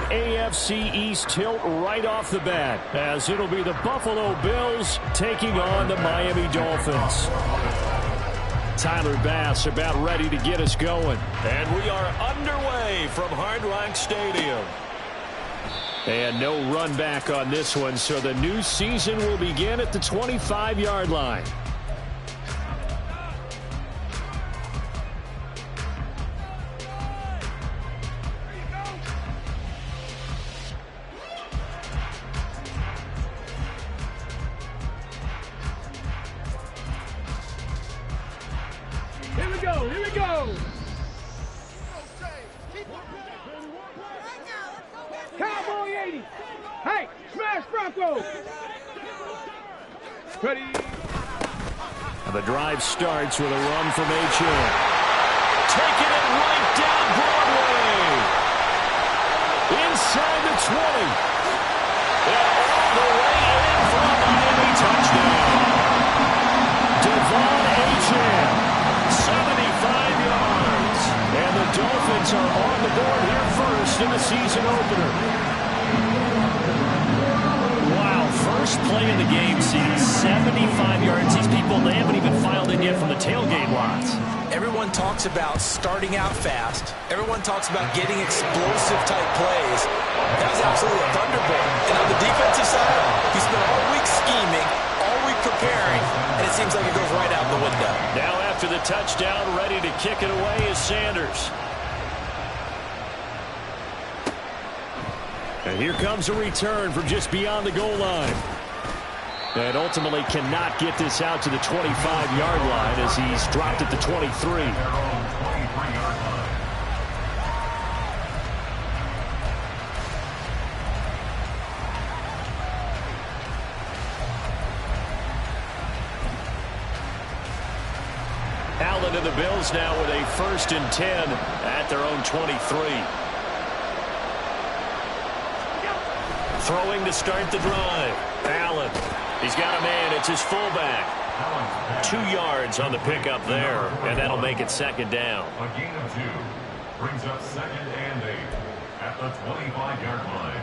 AFC East tilt right off the bat, as it'll be the Buffalo Bills taking on the Miami Dolphins. Tyler Bass about ready to get us going. And we are underway from Hard Rock Stadium. And no run back on this one, so the new season will begin at the 25-yard line. Here we go, here we go. Cowboy 80. Hey, smash Bronco. Ready. And the drive starts with a run from H.M. Taking it right down Broadway. Inside the 20. And all the way in for a Miami touchdown. Devon H.M. 75 yards. And the Dolphins are on the board here first in the season opener. Wow, first play in the game sees 75 yards. These people, they haven't even filed in yet from the tailgate lots. Everyone talks about starting out fast. Everyone talks about getting explosive type plays. That was absolutely a thunderbolt. And on the defensive side, he spent all week scheming, all week preparing, and it seems like it goes right out the window. Now after the touchdown, ready to kick it away is Sanders. And here comes a return from just beyond the goal line. And ultimately cannot get this out to the 25-yard line as he's dropped at the 23. Allen and the Bills now with a 1st and 10 at their own 23. Throwing to start the drive. Allen. He's got a man. It's his fullback. 2 yards on the pickup there, and that'll make it 2nd down. A gain of 2 brings up 2nd and 8 at the 25-yard line.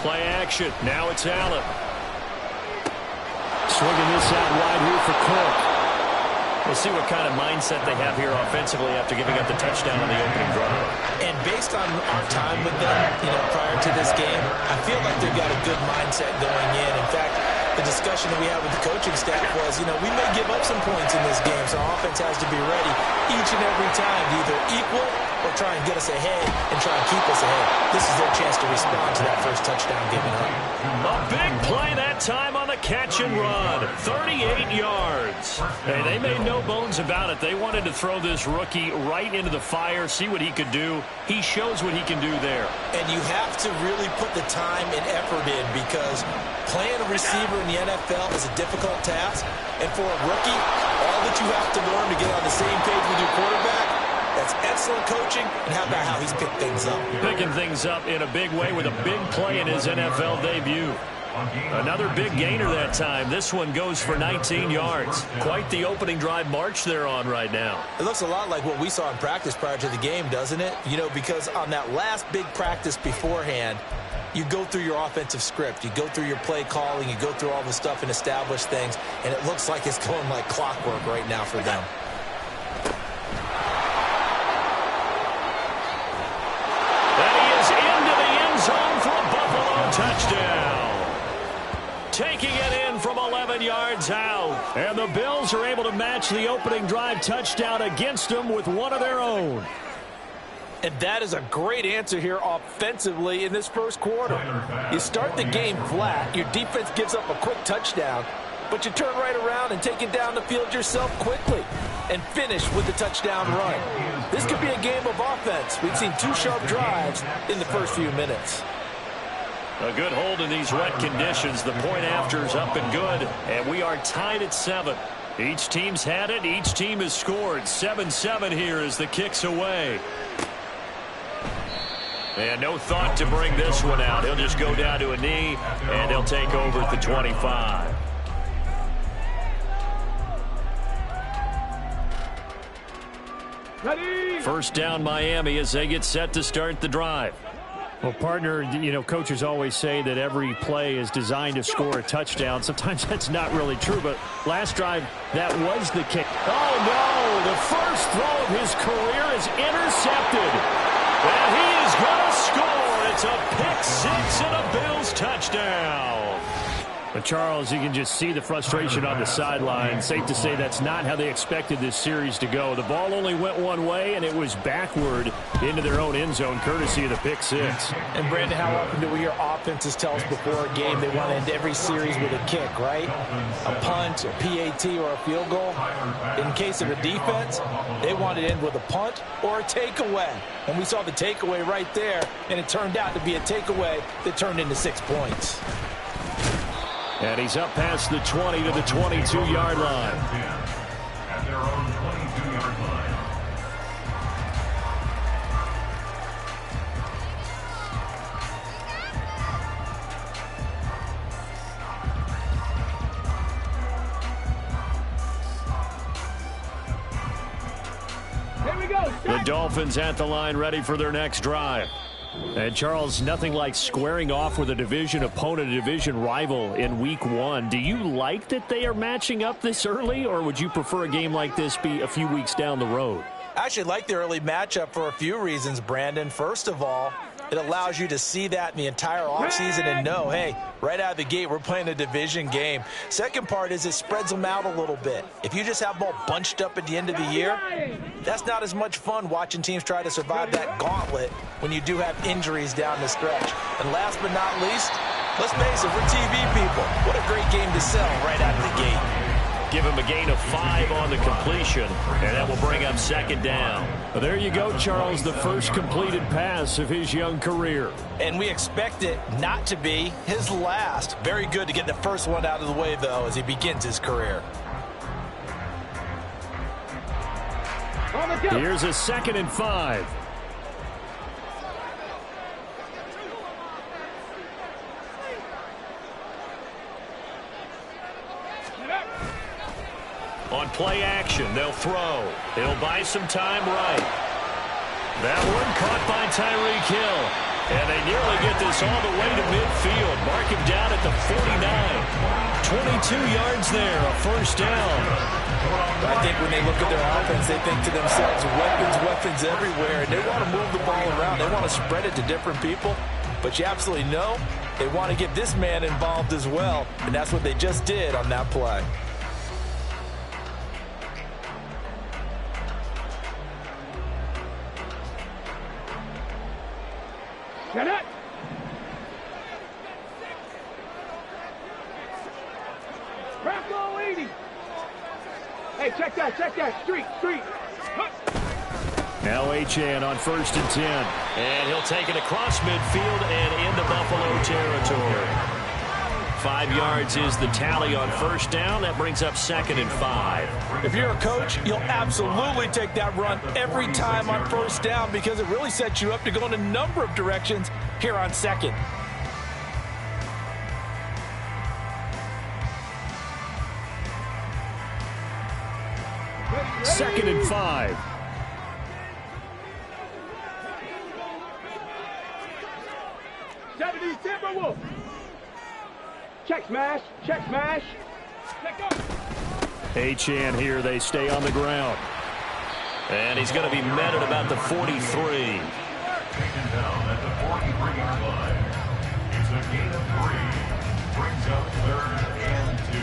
Play action. Now it's Allen. Swinging this out wide here for Cook. We'll see what kind of mindset they have here offensively after giving up the touchdown on the opening drive. And based on our time with them, prior to this game, I feel like they've got a good mindset going in. In fact, the discussion that we had with the coaching staff was, we may give up some points in this game, so our offense has to be ready each and every time to either equal or try and get us ahead and try and keep us ahead. This is their chance to respond to that first touchdown given up. A big play that time on the catch and run. 38 yards. Hey, they made no bones about it. They wanted to throw this rookie right into the fire, see what he could do. He shows what he can do there. And you have to really put the time and effort in because playing a receiver in the NFL is a difficult task. And for a rookie, all that you have to learn to get on the same page with your quarterback, that's excellent coaching, and how about how he's picked things up? Picking things up in a big way with a big play in his NFL debut. Another big gainer that time. This one goes for 19 yards. Quite the opening drive march they're on right now. It looks a lot like what we saw in practice prior to the game, doesn't it? Because on that last big practice beforehand, you go through your offensive script. You go through your play calling. You go through all the stuff and establish things, and it looks like it's going like clockwork right now for them. Touchdown. Taking it in from 11 yards out. And the Bills are able to match the opening drive touchdown against them with one of their own. And that is a great answer here offensively in this first quarter. You start the game flat. Your defense gives up a quick touchdown. But you turn right around and take it down the field yourself quickly and finish with the touchdown run. This could be a game of offense. We've seen 2 sharp drives in the first few minutes. A good hold in these wet conditions. The point after is up and good, and we are tied at 7. Each team's had it. Each team has scored. 7-7 here as the kick's away. And no thought to bring this one out. He'll just go down to a knee, and they'll take over at the 25. Ready? First down Miami as they get set to start the drive. Well, partner, you know, coaches always say that every play is designed to score a touchdown. Sometimes that's not really true, but last drive, that was the kick. Oh, no! The first throw of his career is intercepted. And he is going to score. It's a pick six and a Bills touchdown. But, Charles, you can just see the frustration on the sideline. Safe to say that's not how they expected this series to go. The ball only went one way, and it was backward into their own end zone, courtesy of the pick six. And, Brandon, how often do we hear offenses tell us before a game they want to end every series with a kick, right? A punt, a PAT, or a field goal. In case of a defense, they want to end with a punt or a takeaway. And we saw the takeaway right there, and it turned out to be a takeaway that turned into 6 points. And he's up past the 20 to the 22-yard line. At their own 22-yard line. Here we go. The Dolphins at the line, ready for their next drive. And, Charles, nothing like squaring off with a division opponent, a division rival in week one. Do you like that they are matching up this early, or would you prefer a game like this be a few weeks down the road? I actually like the early matchup for a few reasons, Brandon. First of all, it allows you to see that in the entire offseason and know, hey, right out of the gate, we're playing a division game. Second part is it spreads them out a little bit. If you just have them all bunched up at the end of the year, that's not as much fun watching teams try to survive that gauntlet when you do have injuries down the stretch. And last but not least, let's face it, we're TV people. What a great game to sell right out of the gate. Give him a gain of 5 on the completion, and that will bring up second down. Well, there you go, Charles, the first completed pass of his young career. And we expect it not to be his last. Very good to get the first one out of the way, though, as he begins his career. Here's a 2nd and 5. On play action, they'll throw. It'll buy some time right. That one caught by Tyreek Hill. And they nearly get this all the way to midfield. Mark him down at the 49. 22 yards there, a first down. I think when they look at their offense, they think to themselves, weapons everywhere. And they want to move the ball around. They want to spread it to different people. But you absolutely know they want to get this man involved as well. And that's what they just did on that play. Get it. Bronco 80. Hey, check that. Street. Now Achane on 1st and 10. And he'll take it across midfield and into Buffalo territory. 5 yards is the tally on first down. That brings up 2nd and 5. If you're a coach, you'll absolutely take that run every time on first down because it really sets you up to go in a number of directions here on 2nd. Second and 5. Timberwolf. Check smash. Let go. Achane here. They stay on the ground. And he's going to be met at about the 43. Taken down at the 43-yard line. It's a gain of 3. Brings up 3rd and 2.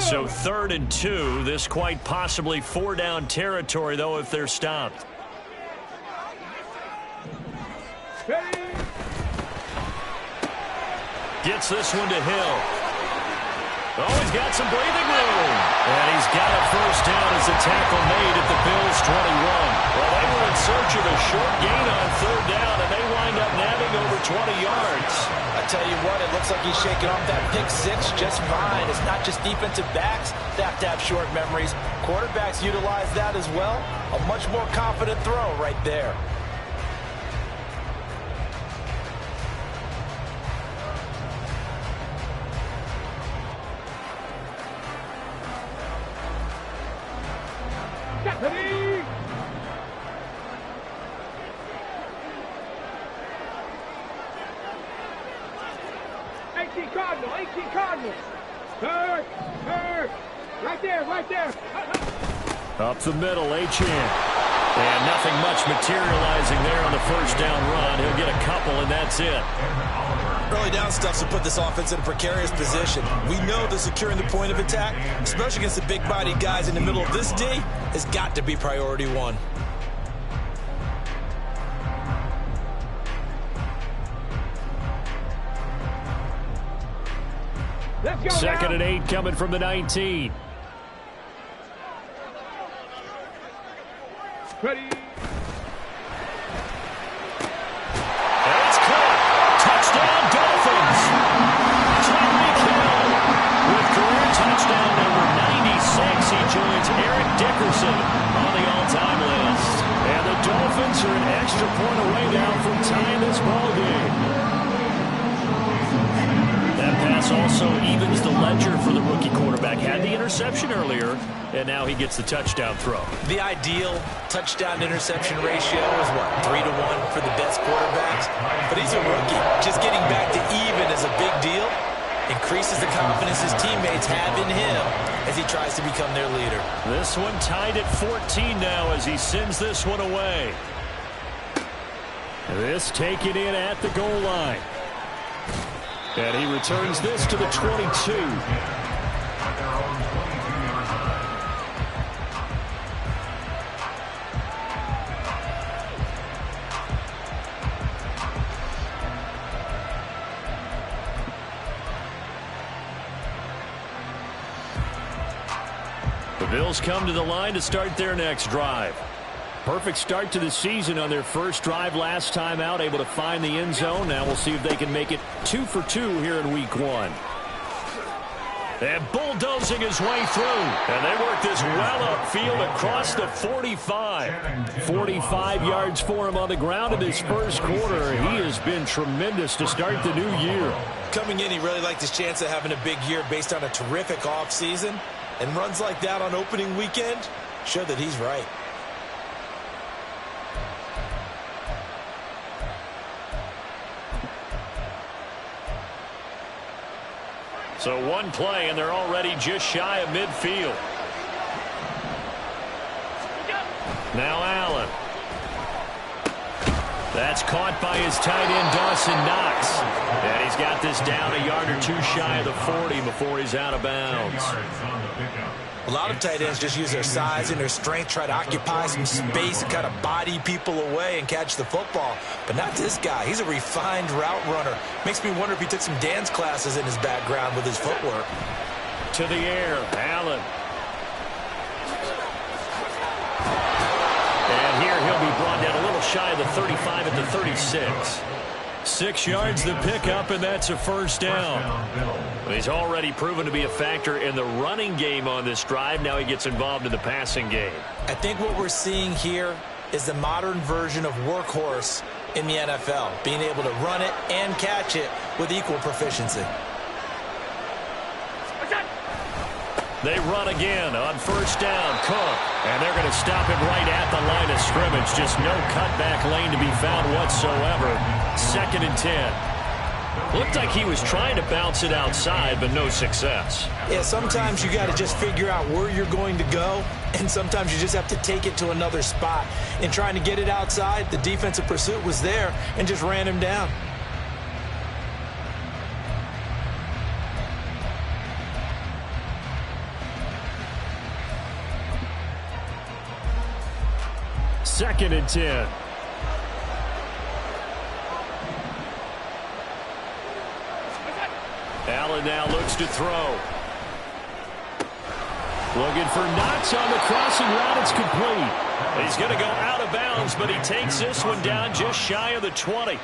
So 3rd and 2. This quite possibly 4-down territory, though, if they're stopped. gets this one to Hill. Oh, he's got some breathing room. And he's got a first down as the tackle made at the Bills' 21. Well, they were in search of a short gain on third down, and they wind up nabbing over 20 yards. I tell you what, it looks like he's shaking off that pick six just fine. It's not just defensive backs that have to have short memories. Quarterbacks utilize that as well. A much more confident throw right there. Ready? Cardinal, 18 Cardinal. Third. Right there. Up the middle, Achane. And nothing much materializing there on the first down run. He'll get a couple, and that's it. Early down stuffs will put this offense in a precarious position. We know that securing the point of attack, especially against the big-bodied guys in the middle of this D, has got to be priority one. Let's go. Second now. and 8 coming from the 19. Ready? And it's caught. Touchdown, Dolphins. Tyreek Hill with career touchdown number 96. He joins Eric Dickerson on the all-time list. And the Dolphins are an extra point away now from tying this ball game. That pass also evens the ledger for the rookie quarterback. Had the interception earlier, and now he gets the touchdown throw. The ideal touchdown-interception ratio is, what, 3-to-1 for the best quarterbacks? But he's a rookie. Just getting back to even is a big deal. Increases the confidence his teammates have in him as he tries to become their leader. This one tied at 14 now as he sends this one away. This taken in at the goal line. And he returns this to the 22. The Bills come to the line to start their next drive. Perfect start to the season on their first drive last time out, able to find the end zone. Now we'll see if they can make it 2 for 2 here in week 1. And bulldozing his way through. And they work this well upfield across the 45. 45 yards for him on the ground in his first quarter. He has been tremendous to start the new year. Coming in, he really liked his chance of having a big year based on a terrific offseason. And runs like that on opening weekend show that he's right. So one play, and they're already just shy of midfield. Now Allen. That's caught by his tight end, Dawson Knox. And he's got this down a yard or two shy of the 40 before he's out of bounds. A lot of tight ends just use their size and their strength, try to occupy some space and kind of body people away and catch the football. But not this guy. He's a refined route runner. Makes me wonder if he took some dance classes in his background with his footwork. To the air, Allen. And here he'll be brought down a little shy of the 35 at the 36. 6 yards the pickup, and that's a first down. He's already proven to be a factor in the running game on this drive. Now he gets involved in the passing game. I think what we're seeing here is the modern version of workhorse in the NFL, being able to run it and catch it with equal proficiency. They run again on first down. Cook. And they're going to stop him right at the line of scrimmage. Just no cutback lane to be found whatsoever. 2nd and 10. Looked like he was trying to bounce it outside, but no success. Yeah, sometimes you got to just figure out where you're going to go, and sometimes you just have to take it to another spot. In trying to get it outside, the defensive pursuit was there and just ran him down. Second and 10. Allen now looks to throw. Looking for Knox on the crossing route. It's complete. He's going to go out of bounds, but he takes this one down just shy of the 20.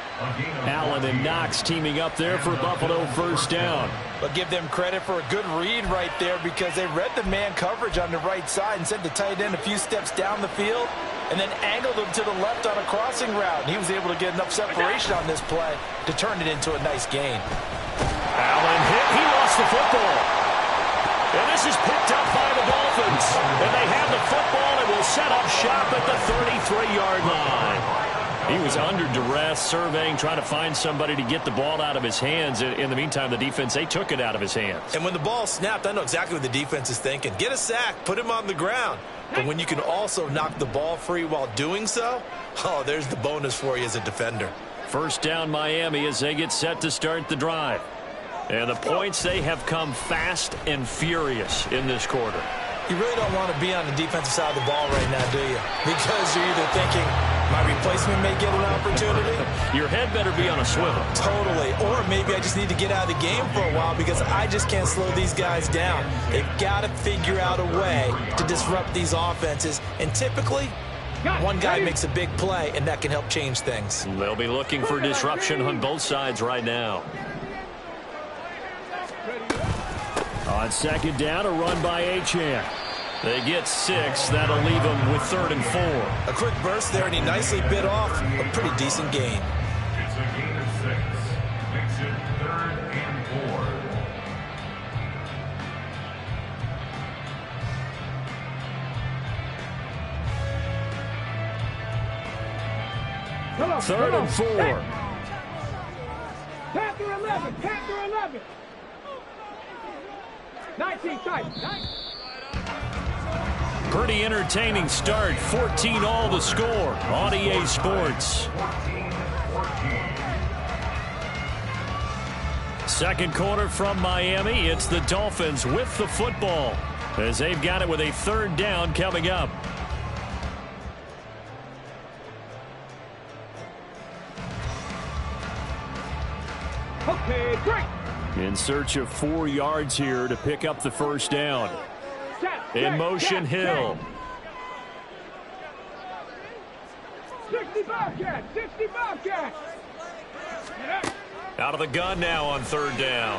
Allen and Knox teaming up there for Buffalo first down. But give them credit for a good read right there because they read the man coverage on the right side and sent the tight end a few steps down the field and then angled him to the left on a crossing route. And he was able to get enough separation on this play to turn it into a nice gain. Allen hit. He lost the football. And this is picked up by the Dolphins. And they have the football and will set up shop at the 33-yard line. He was under duress, surveying, trying to find somebody to get the ball out of his hands. In the meantime, the defense, they took it out of his hands. And when the ball snapped, I know exactly what the defense is thinking. Get a sack, put him on the ground. But when you can also knock the ball free while doing so, oh, there's the bonus for you as a defender. First down Miami as they get set to start the drive. And the points, they have come fast and furious in this quarter. You really don't want to be on the defensive side of the ball right now, do you? Because you're either thinking, my replacement may get an opportunity. Your head better be on a swivel. Totally. Or maybe I just need to get out of the game for a while because I just can't slow these guys down. They've got to figure out a way to disrupt these offenses. And typically, one guy makes a big play, and that can help change things. They'll be looking for disruption on both sides right now. On second down, a run by Achane. They get 6. That'll leave them with 3rd and 4. A quick burst there, and he nicely bit off a pretty decent gain. It's a gain of 6. Makes it 3rd and 4. 3rd and 4. Panther 11. Panther 11. 19 tight. Pretty entertaining start. 14 all to score on EA Sports. Second quarter from Miami. It's the Dolphins with the football as they've got it with a 3rd down coming up. Okay, great. In search of 4 yards here to pick up the first down. In motion, Hill. 65 cat, 65 cat. Out of the gun now on 3rd down.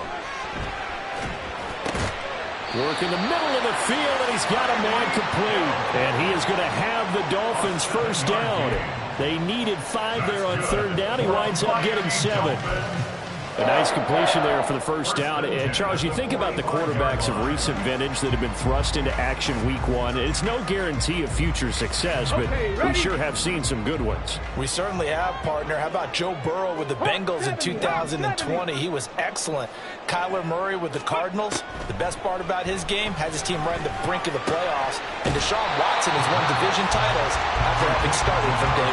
Work in the middle of the field, and he's got a man complete. And he is going to have the Dolphins first down. They needed 5 there on 3rd down. He winds up getting 7. A nice completion there for the first down. And, Charles, you think about the quarterbacks of recent vintage that have been thrust into action week 1. It's no guarantee of future success, but we sure have seen some good ones. We certainly have, partner. How about Joe Burrow with the Bengals in 2020? He was excellent. Kyler Murray with the Cardinals. The best part about his game has his team right on the brink of the playoffs. And Deshaun Watson has won division titles after having started from day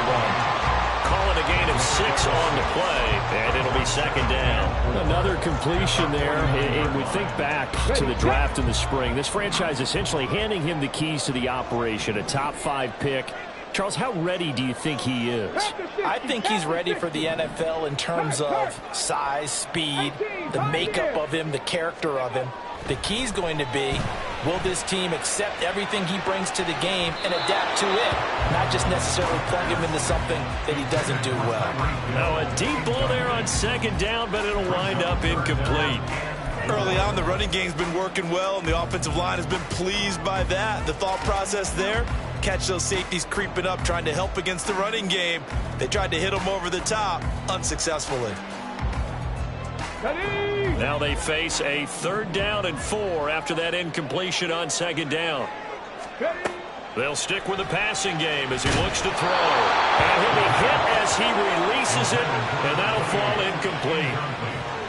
1. Call it a gain of 6 on the play, and it'll be 2nd down. Another completion there, and we think back to the draft in the spring. This franchise essentially handing him the keys to the operation, a top 5 pick. Charles, how ready do you think he is? I think he's ready for the NFL in terms of size, speed, the makeup of him, the character of him. The key's going to be, will this team accept everything he brings to the game and adapt to it, not just necessarily plug him into something that he doesn't do well. Now a deep ball there on 2nd down, but it'll wind up incomplete. Early on, the running game's been working well, and the offensive line has been pleased by that. The thought process there, catch those safeties creeping up, trying to help against the running game. They tried to hit them over the top, unsuccessfully. Now they face a 3rd down and 4 after that incompletion on 2nd down. They'll stick with the passing game as he looks to throw. And he'll be hit as he releases it, and that'll fall incomplete.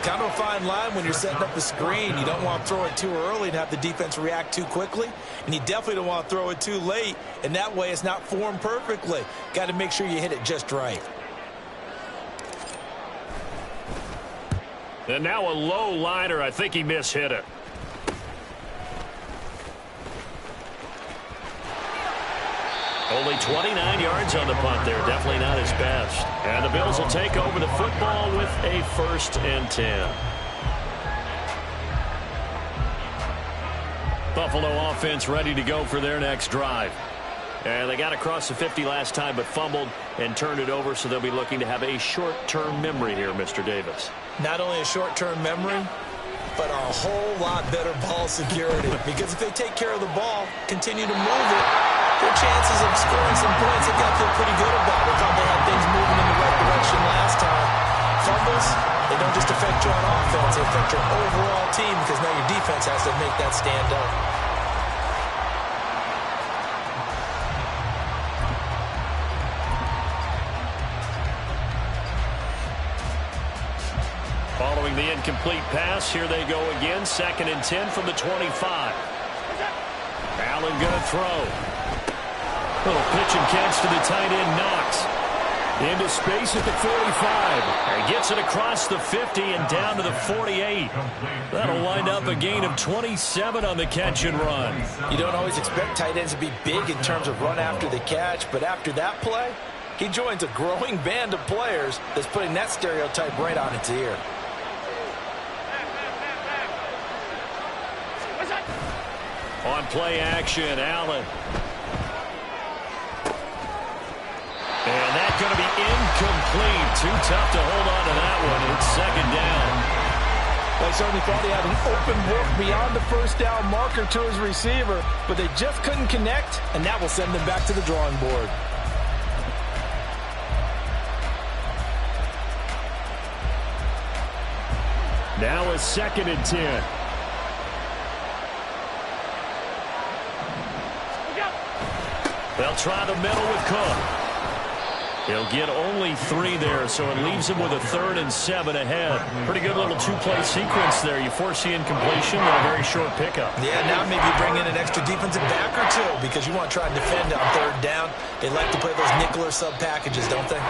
Kind of a fine line when you're setting up the screen. You don't want to throw it too early and have the defense react too quickly. And you definitely don't want to throw it too late, and that way it's not formed perfectly. Got to make sure you hit it just right. And now a low liner. I think he mishit it. Only 29 yards on the punt there. Definitely not his best. And the Bills will take over the football with a 1st and 10. Buffalo offense ready to go for their next drive. And they got across the 50 last time but fumbled and turned it over, so they'll be looking to have a short-term memory here, Mr. Davis. Not only a short-term memory, but a whole lot better ball security. Because if they take care of the ball, continue to move it, their chances of scoring some points have got to feel pretty good about it. They thought they had things moving in the right direction last time. Fumbles, they don't just affect you on offense, they affect your overall team because now your defense has to make that stand up. Following the incomplete pass, here they go again. 2nd and 10 from the 25. Allen going to throw. Little pitch and catch to the tight end, Knox. Into space at the 45. And gets it across the 50 and down to the 48. That'll wind up a gain of 27 on the catch and run. You don't always expect tight ends to be big in terms of run after the catch, but after that play, he joins a growing band of players that's putting that stereotype right on its ear. On play action, Allen. And that's going to be incomplete. Too tough to hold on to that one. It's 2nd down. They certainly thought he had an open look beyond the first down marker to his receiver, but they just couldn't connect, and that will send them back to the drawing board. Now a 2nd and 10. They'll try the middle with Cook. He'll get only 3 there, so it leaves him with a 3rd and 7 ahead. Pretty good little 2-play sequence there. You force the incompletion and a very short pickup. Yeah, now maybe you bring in an extra defensive back or two because you want to try and defend on 3rd down. They like to play those nickel or sub packages, don't they?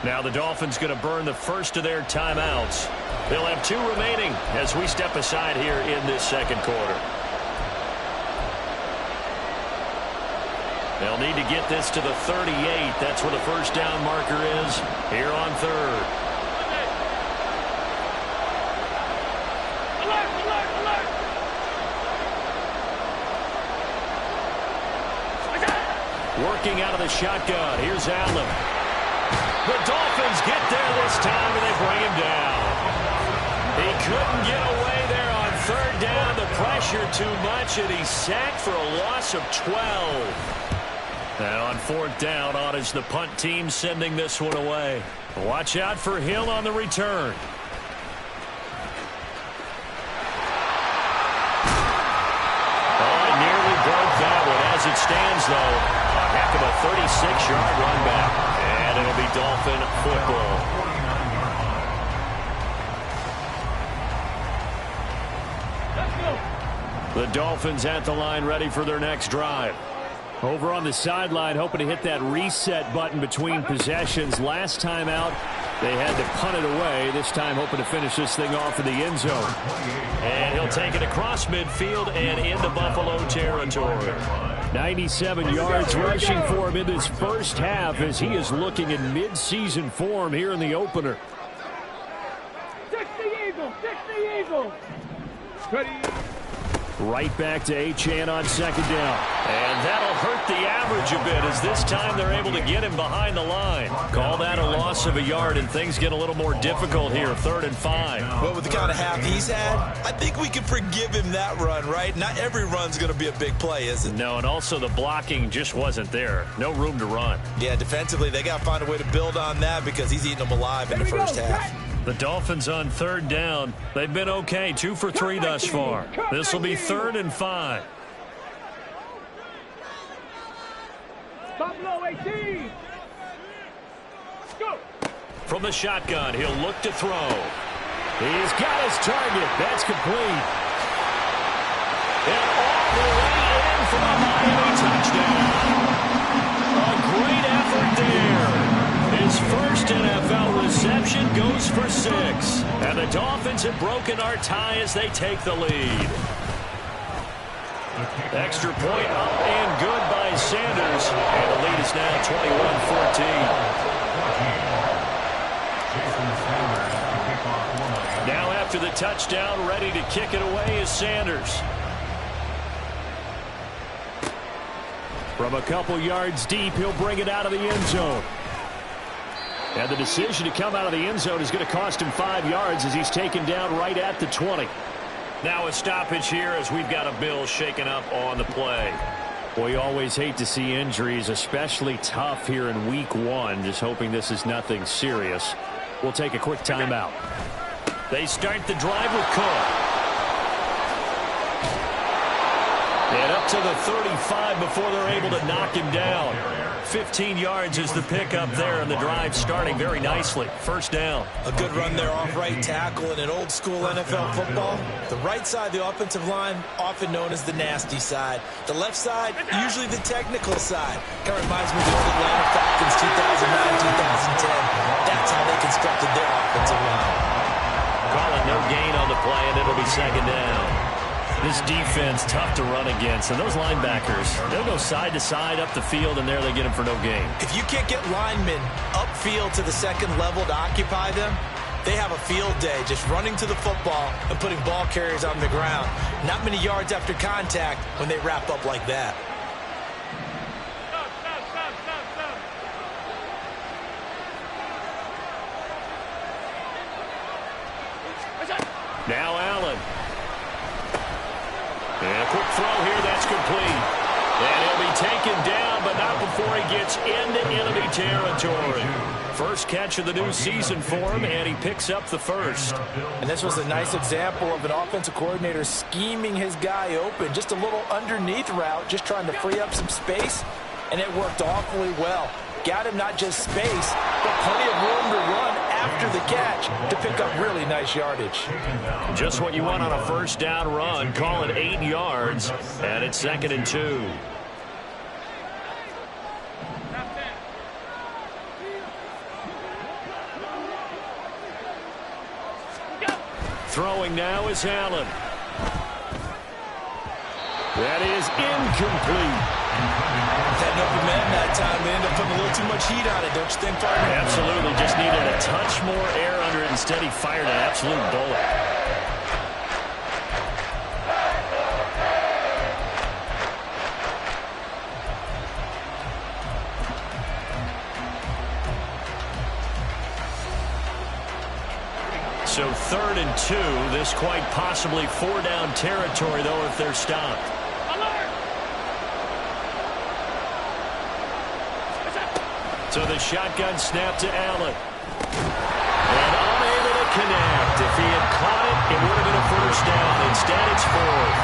Now the Dolphins going to burn the first of their timeouts. They'll have 2 remaining as we step aside here in this 2nd quarter. They'll need to get this to the 38. That's where the first down marker is here on 3rd. Working out of the shotgun. Here's Allen. The Dolphins get there this time, and they bring him down. He couldn't get away there on 3rd down. The pressure too much, and he's sacked for a loss of 12. Now on 4th down, on is the punt team sending this one away. Watch out for Hill on the return. Oh, he nearly broke that one. As it stands, though, a heck of a 36-yard run back. And it'll be Dolphin football. The Dolphins at the line ready for their next drive. Over on the sideline, hoping to hit that reset button between possessions. Last time out, they had to punt it away. This time, hoping to finish this thing off in the end zone. And he'll take it across midfield and into Buffalo territory. 97 yards rushing for him in this first half as he is looking in mid-season form here in the opener. 60 Eagles, 60 Eagles. Ready. Right back to Achane on 2nd down. And that'll hurt the average a bit as this time they're able to get him behind the line. Call that a loss of a yard, and things get a little more difficult here, 3rd and 5. Well, with the kind of half he's had, I think we can forgive him that run, right? Not every run's going to be a big play, is it? No, and also the blocking just wasn't there. No room to run. Yeah, defensively, they got to find a way to build on that because he's eating them alive in the first half. The Dolphins on 3rd down. They've been okay, 2 for 3 thus far. This will be 3rd and 5. Buffalo 18. Go. From the shotgun, he'll look to throw. He's got his target. That's complete. And all the way in for a Miami touchdown. A great effort there. His first NFL reception goes for 6. And the Dolphins have broken our tie as they take the lead. Extra point up and good by Sanders. And the lead is now 21-14. Now after the touchdown, ready to kick it away is Sanders. From a couple yards deep, he'll bring it out of the end zone. And the decision to come out of the end zone is going to cost him 5 yards as he's taken down right at the 20. Now a stoppage here as we've got a Bill shaken up on the play. Boy, you always hate to see injuries, especially tough here in week 1. Just hoping this is nothing serious. We'll take a quick timeout. They start the drive with Cook. And up to the 35 before they're able to knock him down. 15 yards is the pickup there, and the drive starting very nicely. First down. A good run there off right tackle in an old-school NFL football. The right side of the offensive line, often known as the nasty side. The left side, usually the technical side. Kind of reminds me of the old Atlanta Falcons 2009-2010. That's how they constructed their offensive line. Calling no gain on the play, and it'll be second down. This defense, tough to run against. And those linebackers, they'll go side to side up the field, and there they get them for no gain. If you can't get linemen upfield to the second level to occupy them, they have a field day just running to the football and putting ball carriers on the ground. Not many yards after contact when they wrap up like that. Now Allen. And a quick throw here, that's complete. And he'll be taken down, but not before he gets into enemy territory. First catch of the new season for him, and he picks up the first. And this was a nice example of an offensive coordinator scheming his guy open. Just a little underneath route, just trying to free up some space, and it worked awfully well. Got him not just space, but plenty of room to run after the catch to pick up really nice yardage. Just what you want on a first down run. Call it 8 yards, and it's 2nd and 2. Throwing now is Allen. That is incomplete. That open man that time, they end up putting a little too much heat on it, don't you think, partner? Absolutely. Just needed a touch more air under it. Instead, he fired an absolute bullet. So 3rd and 2. This quite possibly 4-down territory, though, if they're stopped. So the shotgun snap to Allen. And unable to connect. If he had caught it, it would have been a first down. Instead, it's 4th.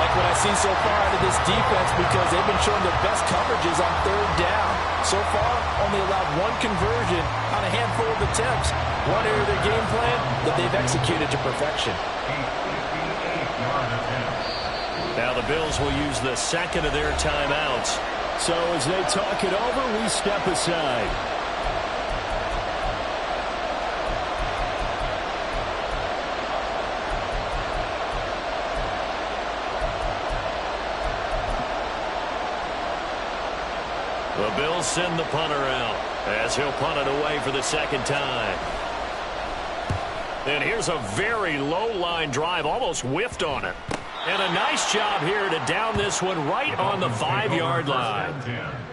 Like what I've seen so far out of this defense, because they've been showing their best coverages on 3rd down. So far, only allowed 1 conversion on a handful of attempts. One area of their game plan that they've executed to perfection. Now the Bills will use the second of their timeouts. So as they talk it over, we step aside. The Bills send the punter out as he'll punt it away for the second time. And here's a very low line drive, almost whiffed on it. And a nice job here to down this one right on the 5-yard line.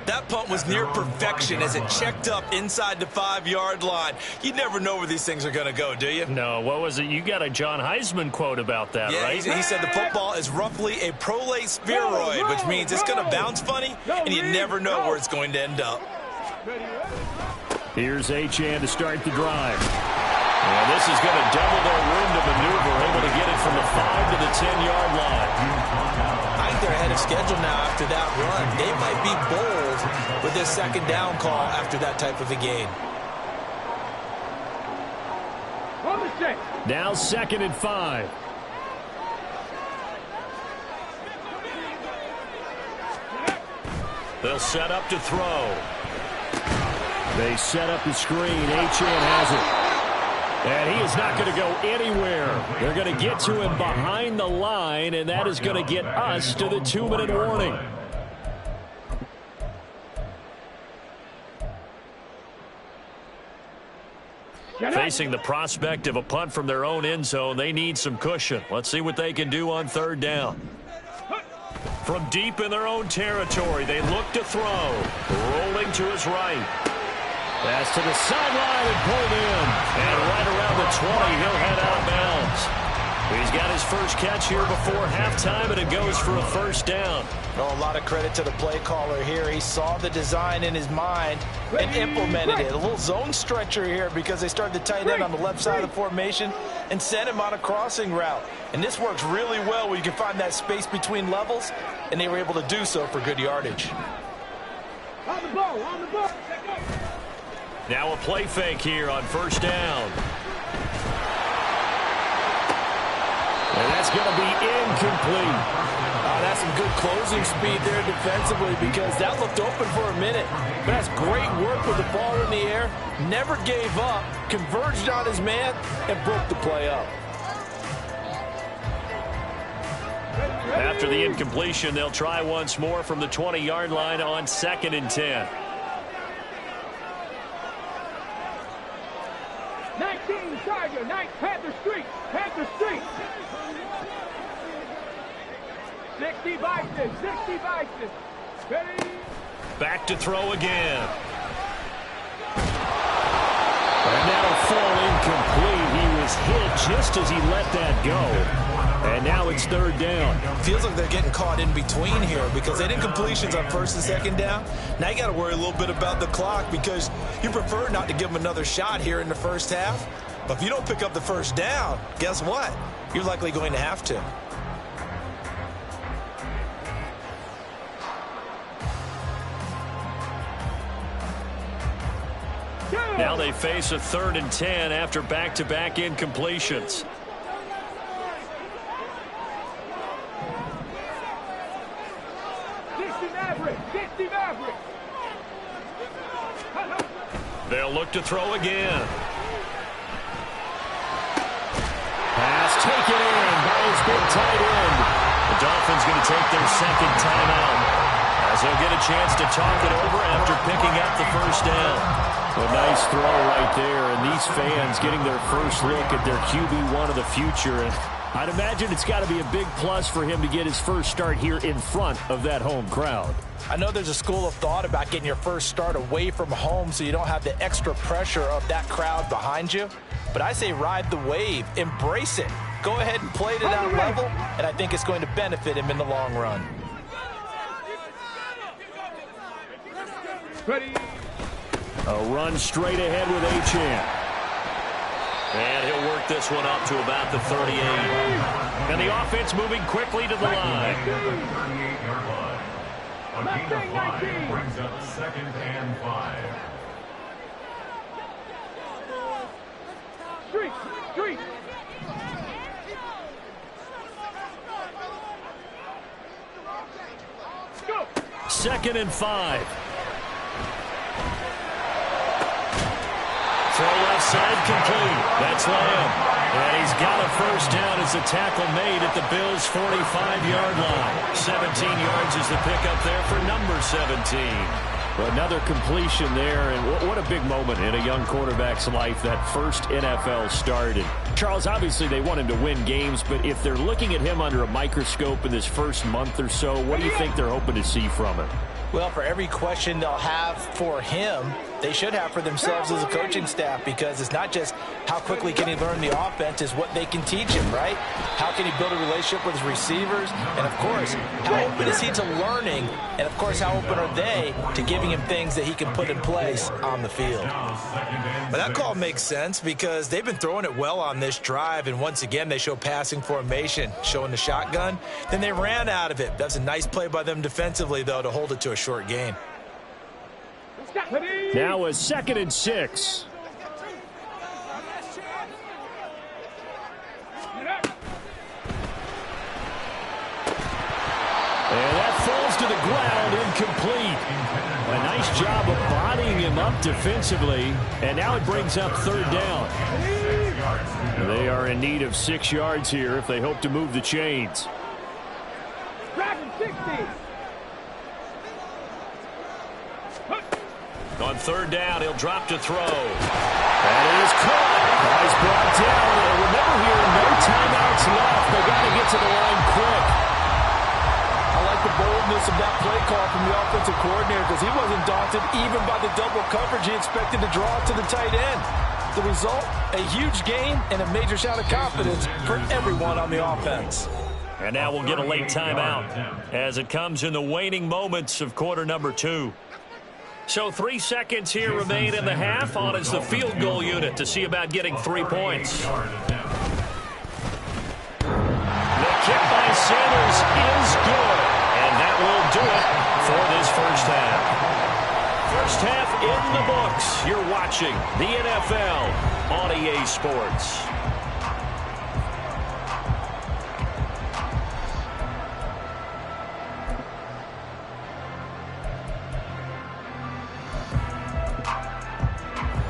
That punt was near perfection as it checked up inside the 5-yard line. You never know where these things are going to go, do you? No, what was it? You got a John Heisman quote about that, yeah, right? He said the football is roughly a prolate spheroid, which means it's going to bounce funny, and you never know where it's going to end up. Here's Achane to start the drive. And this is going to double their room to maneuver, able to get it from the 5 to the 10-yard line. I think they're ahead of schedule now after that run. They might be bold with this second down call after that type of a gain. Now 2nd and 5. They'll set up to throw. They set up the screen. Achane has it. And he is not going to go anywhere. They're going to get to him behind the line, and that is going to get us to the 2-minute warning. Facing the prospect of a punt from their own end zone, they need some cushion. Let's see what they can do on 3rd down. From deep in their own territory, they look to throw. Rolling to his right. Pass to the sideline and pulled in. And right around the 20, he'll head out of bounds. He's got his first catch here before halftime, and it goes for a first down. Oh, a lot of credit to the play caller here. He saw the design in his mind and implemented it. A little zone stretcher here because they started the tight end on the left side of the formation and sent him on a crossing route. And this works really well where you can find that space between levels, and they were able to do so for good yardage. On the ball, on the ball. Now a play fake here on first down. And that's going to be incomplete. That's some good closing speed there defensively because that looked open for a minute. But that's great work with the ball in the air. Never gave up, converged on his man, and broke the play up. After the incompletion, they'll try once more from the 20-yard line on 2nd and 10. 19 Tiger, 9 Panther Street, Panther Street. 60 Bison, 60 Bison. Ready? Back to throw again. And that'll fall incomplete. He was hit just as he let that go. And now it's 3rd down. Feels like they're getting caught in between here because they did incompletions on 1st and 2nd down. Now you got to worry a little bit about the clock because you prefer not to give them another shot here in the first half. But if you don't pick up the first down, guess what? You're likely going to have to. Now they face a 3rd and 10 after back-to-back incompletions. They'll look to throw again. Pass taken in by his big tight end. The Dolphins going to take their 2nd timeout as they'll get a chance to talk it over after picking up the first down. A nice throw right there, and these fans getting their first look at their QB1 of the future. And I'd imagine it's got to be a big plus for him to get his first start here in front of that home crowd. I know there's a school of thought about getting your first start away from home so you don't have the extra pressure of that crowd behind you. But I say ride the wave, embrace it. Go ahead and play to that level, and I think it's going to benefit him in the long run. Ready? A run straight ahead with Achane. And he'll work this one up to about the 38. And the offense moving quickly to the line. 38-yard line. A gain of 5 brings up 2nd and 5. Street, street. Go. 2nd and 5. Throw left side complete. That's Lamb. And he's got a first down as the tackle made at the Bills' 45-yard line. 17 yards is the pickup there for number 17. Another completion there, and what a big moment in a young quarterback's life, that first NFL start. And Charles, obviously they want him to win games, but if they're looking at him under a microscope in this first month or so, what do you think they're hoping to see from him? Well, for every question they'll have for him, they should have for themselves as a coaching staff, because it's not just how quickly can he learn the offense, it's what they can teach him, right? How can he build a relationship with his receivers? And, of course, how open is he to learning? And, of course, how open are they to giving him things that he can put in place on the field? But that call makes sense because they've been throwing it well on this drive, and once again they show passing formation, showing the shotgun. Then they ran out of it. That's a nice play by them defensively, though, to hold it to a short gain. Now a 2nd and 6. And that falls to the ground, incomplete. A nice job of bodying him up defensively, and now it brings up 3rd down. They are in need of 6 yards here if they hope to move the chains. Dragon 60. On 3rd down, he'll drop to throw. And it is caught. He's brought down. And remember here, no timeouts left. They got to get to the line quick. I like the play call from the offensive coordinator because he wasn't daunted even by the double coverage he expected to draw to the tight end. The result, a huge gain and a major shot of confidence for everyone on the offense. And now we'll get a late timeout as it comes in the waning moments of quarter number 2. So 3 seconds here remain in the half. On is the field goal unit to see about getting 3 points. The kick by Sanders is good. And that will do it for this first half. First half in the books. You're watching the NFL on EA Sports.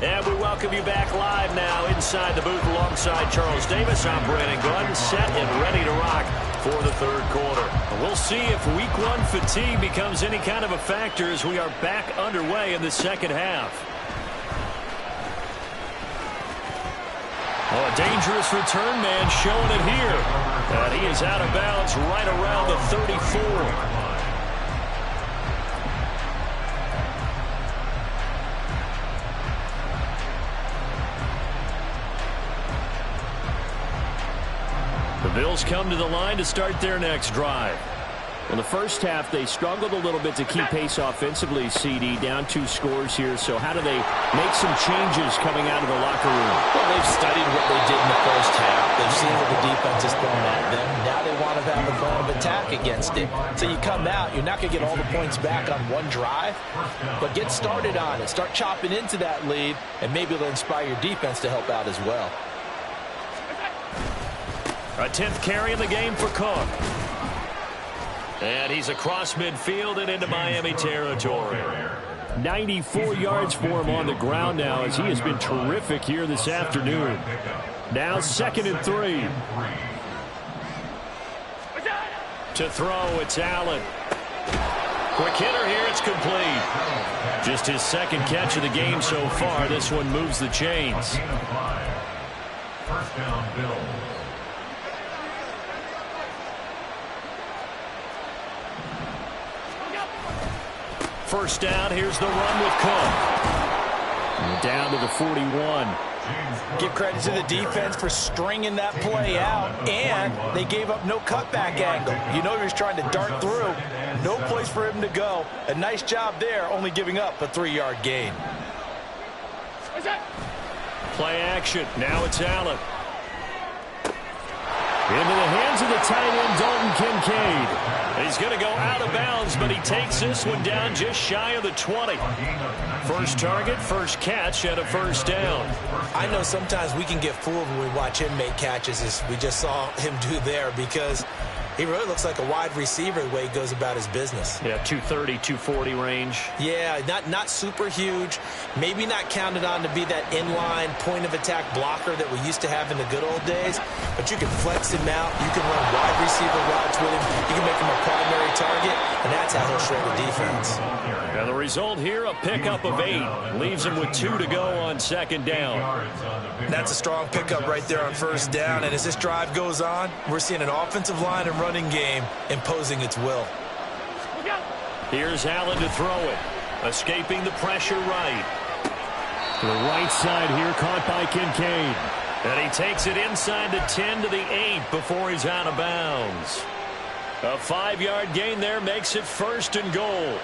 And we welcome you back live now inside the booth alongside Charles Davis. I'm Brandon Gordon, set and ready to rock for the third quarter. We'll see if week 1 fatigue becomes any kind of a factor as we are back underway in the second half. Oh, a dangerous return man showing it here. And he is out of bounds right around the 34. The Bills come to the line to start their next drive. Well, the first half, they struggled a little bit to keep pace offensively, CD, down 2 scores here. So how do they make some changes coming out of the locker room? Well, they've studied what they did in the first half. They've seen what the defense is throwing at them. Now they want to have a plan of attack against it. So you come out, you're not going to get all the points back on one drive, but get started on it. Start chopping into that lead, and maybe it'll inspire your defense to help out as well. A 10th carry in the game for Cook. And he's across midfield and into Miami territory. 94 yards for him on the ground now as he has been terrific here this afternoon. Now 2nd and 3. To throw, it's Allen. Quick hitter here, it's complete. Just his 2nd catch of the game so far. This one moves the chains. First down, Bills. First down, here's the run with Cook. And down to the 41. Give credit to the defense for stringing that play out, and they gave up no cutback angle. You know he was trying to dart through. No place for him to go. A nice job there, only giving up a 3-yard gain. Play action. Now it's Allen. Into the hands of the tight end, Dalton Kincaid. He's going to go out of bounds, but he takes this one down just shy of the 20. First target, first catch, and a first down. I know sometimes we can get fooled when we watch him make catches, as we just saw him do there, because he really looks like a wide receiver the way he goes about his business. Yeah, 230, 240 range. Yeah, not super huge. Maybe not counted on to be that inline point-of-attack blocker that we used to have in the good old days. But you can flex him out. You can run wide receiver routes with him. You can make him a primary target, and that's how he'll shred the defense. Now the result here, a pickup of 8. Leaves him with 2 to go on 2nd down. That's a strong pickup right there on first down. And as this drive goes on, we're seeing an offensive line and running game imposing its will. Here's Allen to throw it. Escaping the pressure right. To the right side here, caught by Kincaid. And he takes it inside the 10 to the 8 before he's out of bounds. A 5-yard gain there makes it 1st and goal.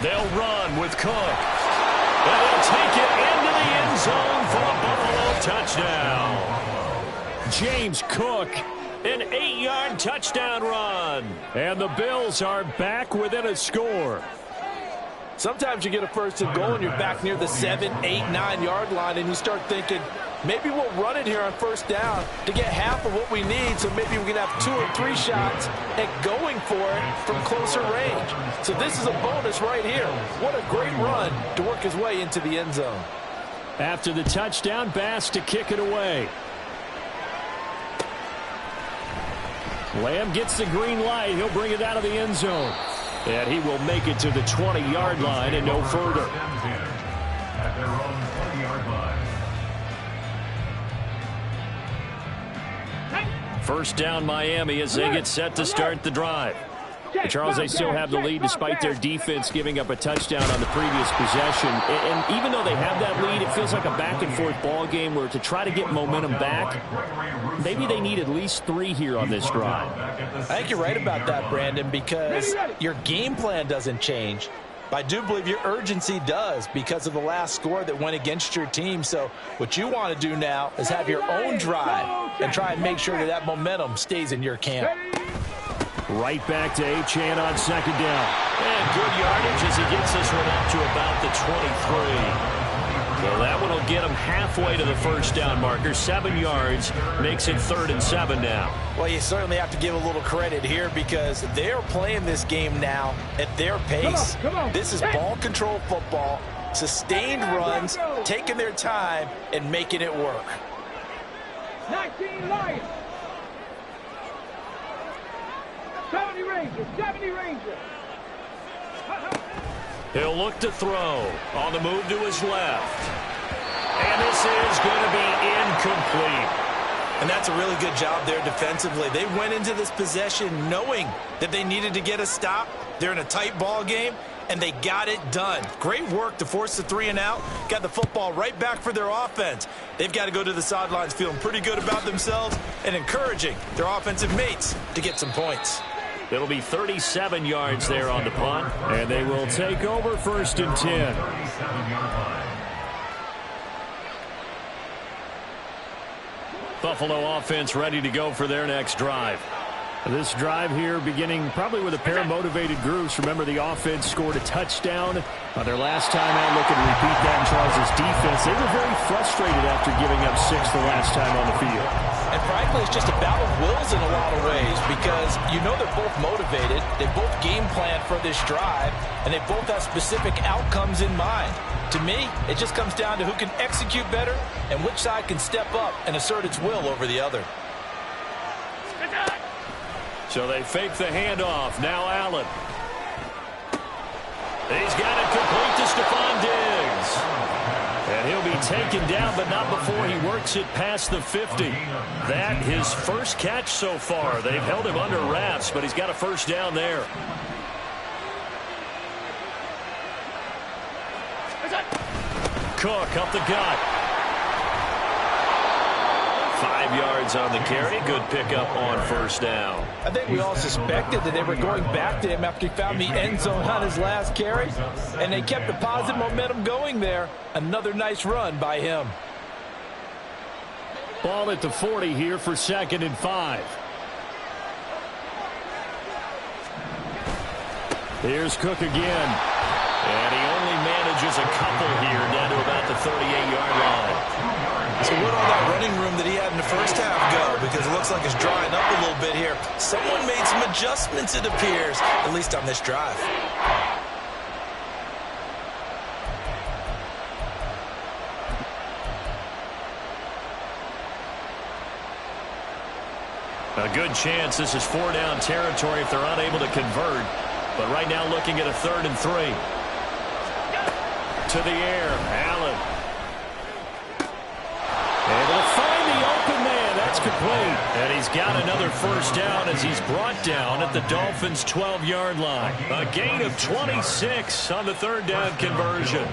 They'll run with Cook. And they'll take it into the end zone for a Buffalo touchdown. James Cook. An 8-yard touchdown run. And the Bills are back within a score. Sometimes you get a 1st and goal and you're back near the 7, 8, 9-yard line, and you start thinking, maybe we'll run it here on first down to get half of what we need, so maybe we can have 2 or 3 shots at going for it from closer range. So this is a bonus right here. What a great run to work his way into the end zone. After the touchdown, Bass to kick it away. Lamb gets the green light. He'll bring it out of the end zone. And he will make it to the 20-yard line and no further. At their own 20-yard line. First down Miami as they get set to start the drive. And Charles, they still have the lead despite their defense giving up a touchdown on the previous possession. And even though they have that lead, it feels like a back-and-forth ball game where to try to get momentum back, maybe they need at least 3 here on this drive. I think you're right about that, Brandon, because your game plan doesn't change. But I do believe your urgency does because of the last score that went against your team. So what you want to do now is have your own drive and try and make sure that that momentum stays in your camp. Right back to Achane on second down. And good yardage as he gets this one up to about the 23. Well, that one will get him halfway to the first down marker. 7 yards makes it 3rd and 7 now. Well, you certainly have to give a little credit here because they're playing this game now at their pace. This is ball control football, sustained runs, taking their time, and making it work. 19 Lions. 70 Rangers. 70 Rangers. He'll look to throw. On the move to his left. And this is going to be incomplete. And that's a really good job there defensively. They went into this possession knowing that they needed to get a stop. They're in a tight ball game, and they got it done. Great work to force the 3 and out. Got the football right back for their offense. They've got to go to the sidelines feeling pretty good about themselves and encouraging their offensive mates to get some points. It'll be 37 yards there on the punt. And they will take over 1st and 10. Buffalo offense ready to go for their next drive. This drive here beginning probably with a pair of motivated groups. Remember, the offense scored a touchdown their last time out. Looking to repeat that in Charles' defense. They were very frustrated after giving up 6 the last time on the field. And frankly, it's just a battle of wills in a lot of ways because you know they're both motivated. They both game plan for this drive, and they both have specific outcomes in mind. To me, it just comes down to who can execute better and which side can step up and assert its will over the other. So they fake the handoff. Now Allen. He's got it complete to Stephon Diggs. And he'll be taken down, but not before he works it past the 50. That his first catch so far. They've held him under wraps, but he's got a first down there. Cook up the gut. 5 yards on the carry. Good pickup on first down. I think we all suspected that they were going back to him after he found the end zone on his last carry, and they kept the positive momentum going there. Another nice run by him. Ball at the 40 here for 2nd and 5. Here's Cook again. And he only manages a couple here down to about the 38-yard line. So where'd all that running room that he had in the first half go? Because it looks like it's drying up a little bit here. Someone made some adjustments, it appears, at least on this drive. A good chance this is 4-down territory if they're unable to convert. But right now looking at a 3rd and 3. To the air, Allen. Able to find the open man. That's complete. And he's got another first down as he's brought down at the Dolphins' 12-yard line. A gain of 26 on the 3rd down conversion.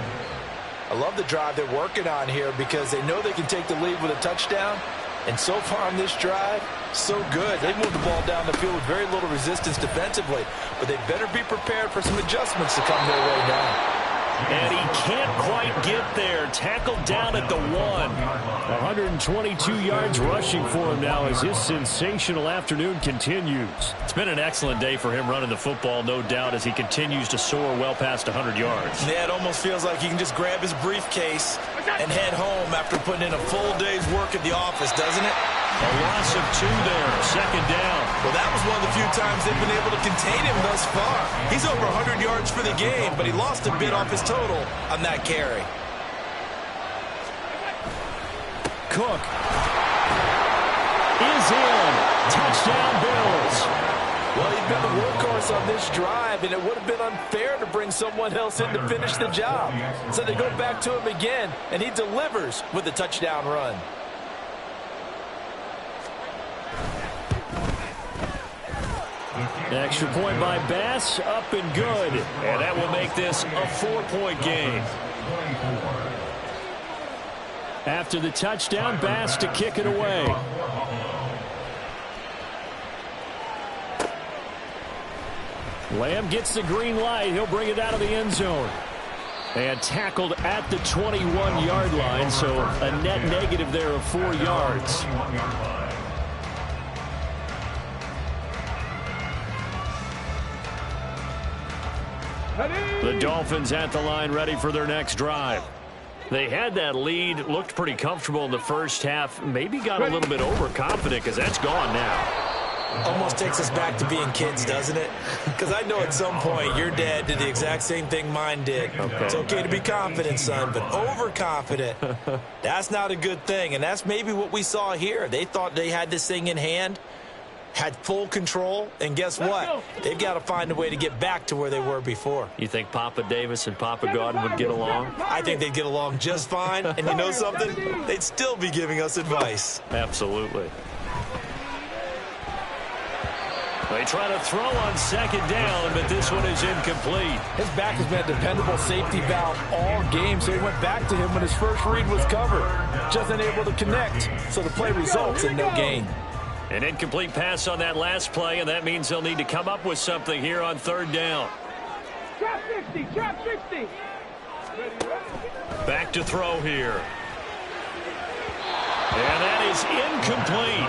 I love the drive they're working on here because they know they can take the lead with a touchdown. And so far on this drive, so good. They've moved the ball down the field with very little resistance defensively. But they better be prepared for some adjustments to come their way now. And he can't quite get there. Tackled down at the 1. 122 yards rushing for him now as his sensational afternoon continues. It's been an excellent day for him running the football, no doubt, as he continues to soar well past 100 yards. Yeah, it almost feels like he can just grab his briefcase and head home after putting in a full day's work at the office, doesn't it? A loss of 2 there, 2nd down. Well, that was one of the few times they've been able to contain him thus far. He's over 100 yards for the game, but he lost a bit off his total on that carry. Cook is in. Touchdown, Bills. Well, he's been the workhorse on this drive, and it would have been unfair to bring someone else in to finish the job. So they go back to him again, and he delivers with a touchdown run. Extra point by Bass, up and good. And that will make this a 4-point game. After the touchdown, Bass to kick it away. Lamb gets the green light. He'll bring it out of the end zone. And tackled at the 21-yard line, so a net negative there of 4 yards. The Dolphins at the line ready for their next drive. They had that lead, looked pretty comfortable in the first half, maybe got a little bit overconfident because that's gone now. Almost takes us back to being kids, doesn't it? Because I know at some point your dad did the exact same thing mine did. Okay. It's okay to be confident, son, but overconfident, that's not a good thing. And that's maybe what we saw here. They thought they had this thing in hand, had full control, and guess what? They've got to find a way to get back to where they were before. You think Papa Davis and Papa Godwin would get along? I think they'd get along just fine. And you know something? They'd still be giving us advice. Absolutely. They try to throw on second down, but this one is incomplete. His back has been a dependable safety valve all game, so he went back to him when his first read was covered. Just unable to connect, so the play results in no gain. An incomplete pass on that last play, and that means they'll need to come up with something here on third down. Trap 60, trap 60. Back to throw here. And that is incomplete.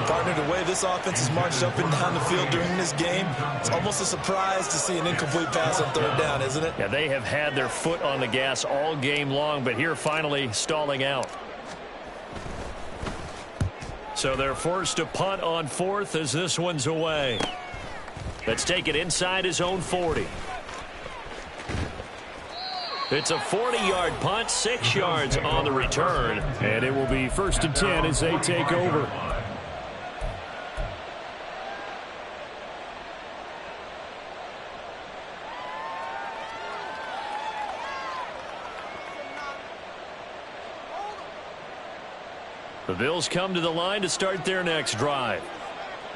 Partner, the way this offense has marched up and down the field during this game, it's almost a surprise to see an incomplete pass on third down, isn't it? Yeah, they have had their foot on the gas all game long, but here finally stalling out. So they're forced to punt on fourth as this one's away. Let's take it inside his own 40. It's a 40-yard punt, 6 yards on the return. And it will be 1st and 10 as they take over. The Bills come to the line to start their next drive.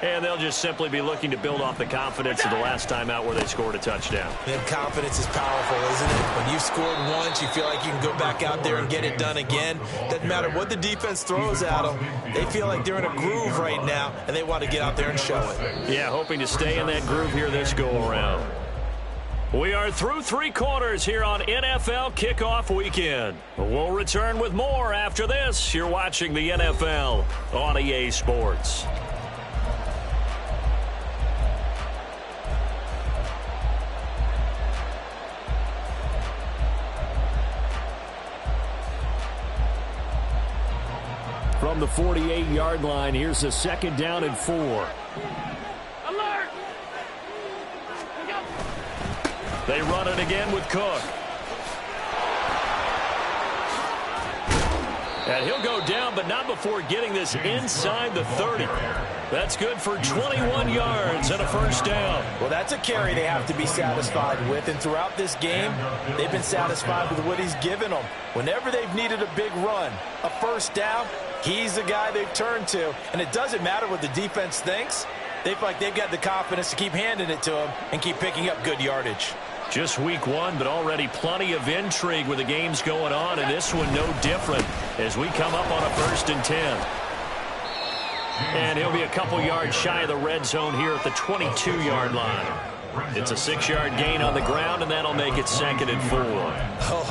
And they'll just simply be looking to build off the confidence of the last time out where they scored a touchdown. And confidence is powerful, isn't it? When you've scored once, you feel like you can go back out there and get it done again. Doesn't matter what the defense throws at them. They feel like they're in a groove right now, and they want to get out there and show it. Yeah, hoping to stay in that groove here this go-around. We are through 3 quarters here on NFL Kickoff Weekend. We'll return with more after this. You're watching the NFL on EA Sports. From the 48-yard line, here's a 2nd down and 4. Alert! They run it again with Cook. And he'll go down, but not before getting this inside the 30. That's good for 21 yards and a 1st down. Well, that's a carry they have to be satisfied with. And throughout this game, they've been satisfied with what he's given them. Whenever they've needed a big run, a 1st down, he's the guy they've turned to. And it doesn't matter what the defense thinks. They feel like they've got the confidence to keep handing it to him and keep picking up good yardage. Just week 1, but already plenty of intrigue with the games going on, and this one no different as we come up on a 1st and 10. And he'll be a couple yards shy of the red zone here at the 22-yard line. It's a 6-yard gain on the ground, and that'll make it 2nd and 4.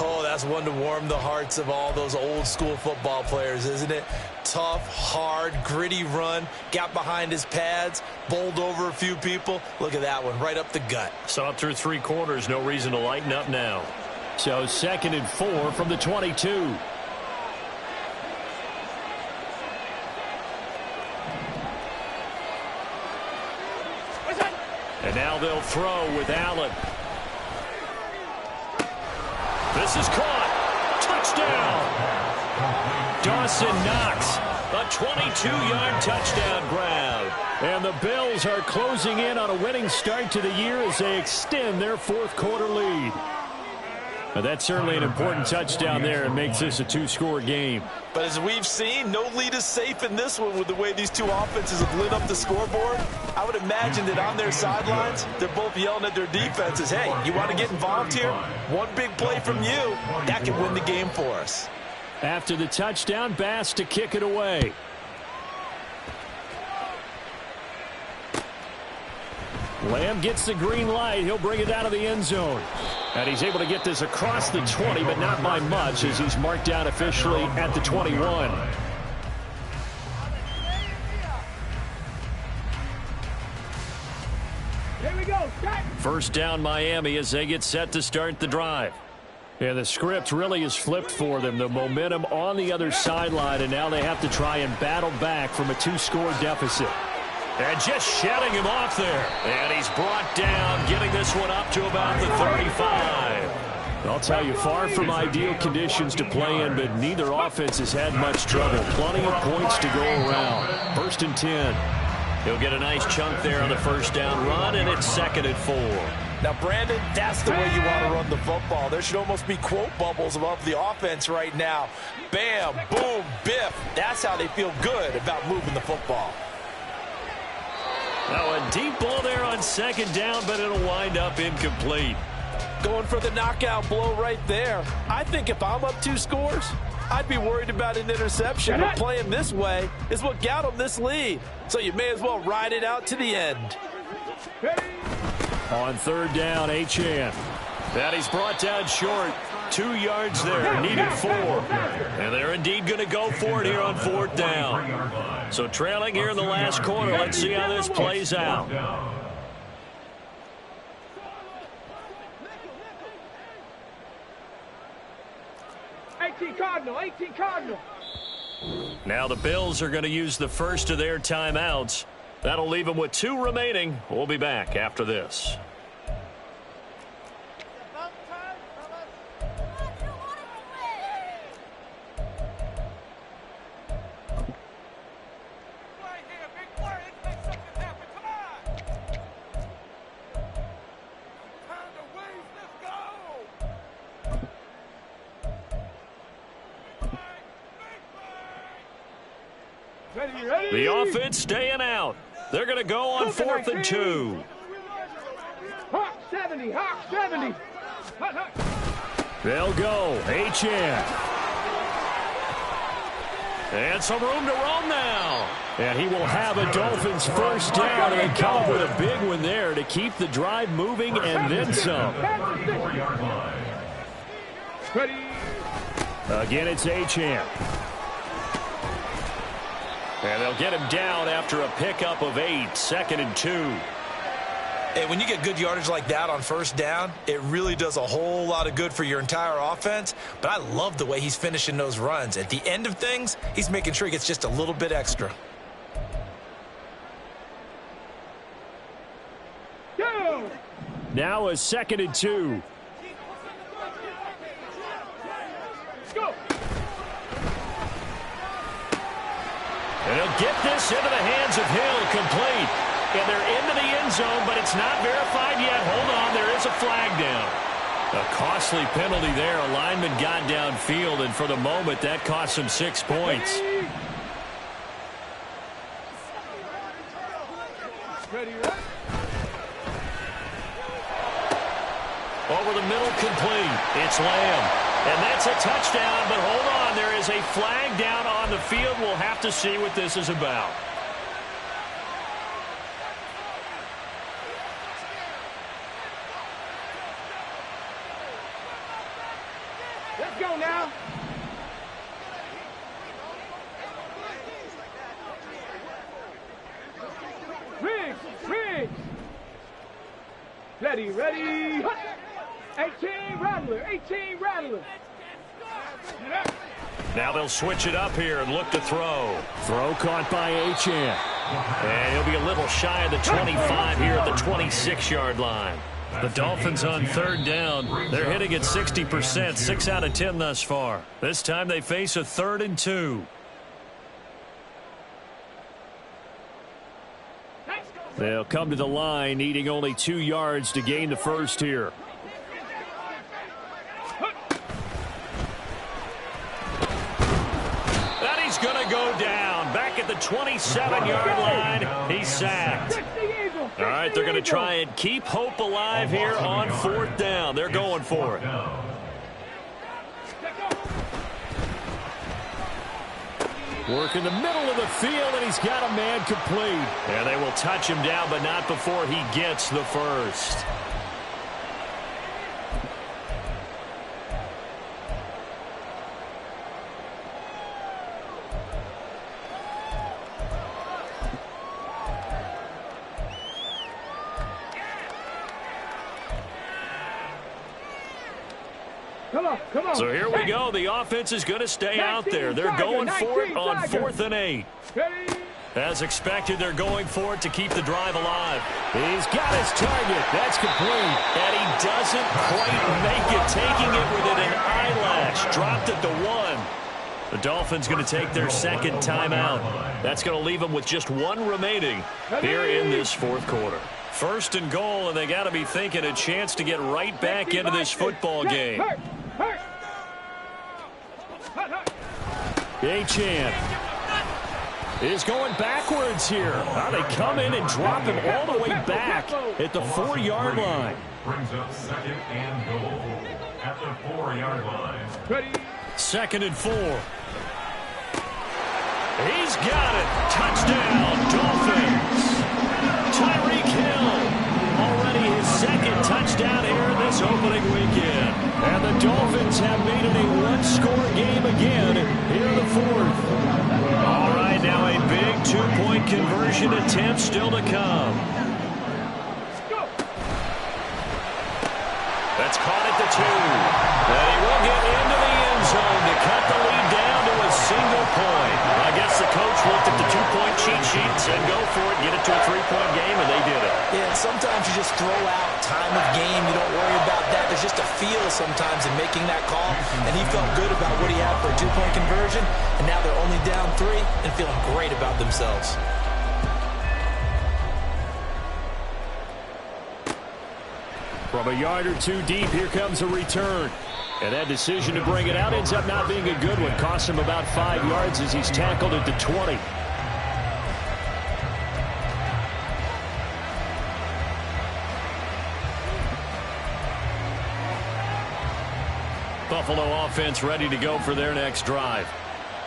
Oh, that's one to warm the hearts of all those old-school football players, isn't it? Tough, hard, gritty run, got behind his pads, bowled over a few people. Look at that one, right up the gut. Saw it through 3 quarters, no reason to lighten up now. So 2nd and 4 from the 22. And now they'll throw with Allen. This is caught. Touchdown. Dawson Knox. A 22-yard touchdown grab. And the Bills are closing in on a winning start to the year as they extend their 4th quarter lead. But that's certainly an important touchdown there and makes this a two-score game. But as we've seen, no lead is safe in this one with the way these two offenses have lit up the scoreboard. I would imagine that on their sidelines, they're both yelling at their defenses, hey, you want to get involved here? One big play from you, that can win the game for us. After the touchdown, Bass to kick it away. Lamb gets the green light. He'll bring it down to the end zone. And he's able to get this across the 20, but not by much as he's marked down officially at the 21. Here we go. Start. First down Miami as they get set to start the drive. Yeah, the script really is flipped for them. The momentum on the other sideline, and now they have to try and battle back from a two-score deficit. And just shedding him off there. And he's brought down, getting this one up to about the 35. I'll tell you, far from ideal conditions to play in, but neither offense has had much trouble. Plenty of points to go around. First and 10. He'll get a nice chunk there on the first down run, and it's 2nd and 4. Now, Brandon, that's the way you want to run the football. There should almost be quote bubbles above the offense right now. Bam, boom, biff. That's how they feel good about moving the football. Now a deep ball there on 2nd down, but it'll wind up incomplete. Going for the knockout blow right there. I think if I'm up 2 scores, I'd be worried about an interception. But playing this way is what got them this lead. So you may as well ride it out to the end. On 3rd down, Achane. That he's brought down short. 2 yards there, needed 4. And they're indeed going to go for it here on 4th down. So trailing here in the last quarter. Let's see how this plays out. 18 Cardinal, 18 Cardinal. Now the Bills are going to use the first of their timeouts. That'll leave them with 2 remaining. We'll be back after this. The offense staying out. They're going to go on 4th and 2. Hawk 70, Hawk 70. They'll go. Achane. And some room to roam now. And he will have a Dolphins first down and come up with a big one there to keep the drive moving and then some. Again, it's Achane. And they'll get him down after a pickup of 8, 2nd and 2. And when you get good yardage like that on first down, it really does a whole lot of good for your entire offense. But I love the way he's finishing those runs. At the end of things, he's making sure he gets just a little bit extra. Go! Now a 2nd and 2. Go! And he'll get this into the hands of Hill, complete. And they're into the end zone, but it's not verified yet. Hold on, there is a flag down. A costly penalty there. A lineman got downfield, and for the moment, that cost him 6 points. Over the middle, complete. It's Lamb. And that's a touchdown, but hold on. There is a flag down on the field. We'll have to see what this is about. Let's go now. Riggs. Ready. 18 Rattler. Now they'll switch it up here and look to throw. Throw caught by Achane. And he'll be a little shy of the 25 here at the 26-yard line. The Dolphins on 3rd down. They're hitting at 60%, 6 out of 10 thus far. This time they face a 3rd and 2. They'll come to the line, needing only 2 yards to gain the first here. back at the 27-yard line. He's sacked. All right, they're going to try and keep hope alive here on 4th down. They're going for it. Work in the middle of the field, and he's got a man complete. And they will touch him down, but not before he gets the first. Come on. So here we go. The offense is going to stay out there. They're going for it on 4th and 8. As expected, they're going for it to keep the drive alive. He's got his target. That's complete. And he doesn't quite make it, taking it within an eyelash. Dropped it to 1. The Dolphins going to take their second timeout. That's going to leave them with just 1 remaining here in this 4th quarter. 1st and goal, and they got to be thinking a chance to get right back into this football game. Achane is going backwards here. Now they come in and drop him all the way back at the 4-yard line. Brings up 2nd and goal at the 4-yard line. 2nd and 4. He's got it. Touchdown, Dolphins. Tyreek Hill, already his 2nd touchdown here in this opening weekend. And the Dolphins have made it a 1-score game again here in the 4th. All right, now a big 2-point conversion attempt still to come. That's caught at the 2. And he will get into the end zone to cut the lead down to a single point. I guess the coach looked at the 2-point cheat sheet and said go for it, get it to a 3-point game, and they did it. Yeah, and sometimes you just throw out time of game. You don't worry about that. There's just a feel sometimes in making that call, and he felt good about what he had for a 2-point conversion, and now they're only down 3 and feeling great about themselves. From a yard or 2 deep, here comes a return. And that decision to bring it out ends up not being a good one. Costs him about 5 yards as he's tackled at the 20. Buffalo offense ready to go for their next drive.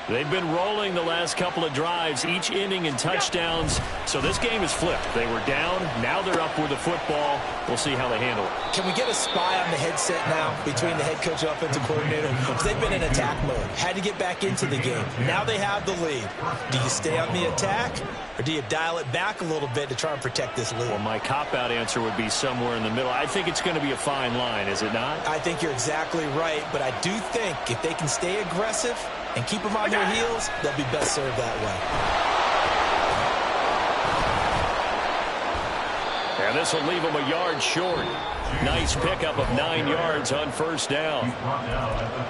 They've been rolling the last couple of drives, each inning in touchdowns. So this game is flipped. They were down. Now they're up with the football. We'll see how they handle it. Can we get a spy on the headset now between the head coach and offensive coordinator? Because they've been in attack mode. Had to get back into the game. Now they have the lead. Do you stay on the attack, or do you dial it back a little bit to try and protect this lead? Well, my cop-out answer would be somewhere in the middle. I think it's going to be a fine line, is it not? I think you're exactly right, but I do think if they can stay aggressive and keep them on their heels, they'll be best served that way. And this will leave them a yard short. Nice pickup of 9 yards on 1st down.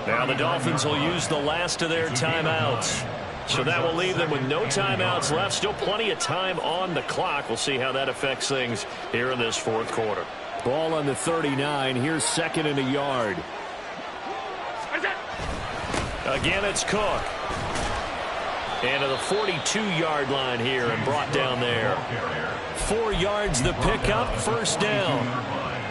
Now the Dolphins will use the last of their timeouts. So that will leave them with no timeouts left. Still plenty of time on the clock. We'll see how that affects things here in this 4th quarter. Ball on the 39. Here's 2nd and a yard. Again, it's Cook. And to the 42-yard line here and brought down there. 4 yards the pickup, 1st down.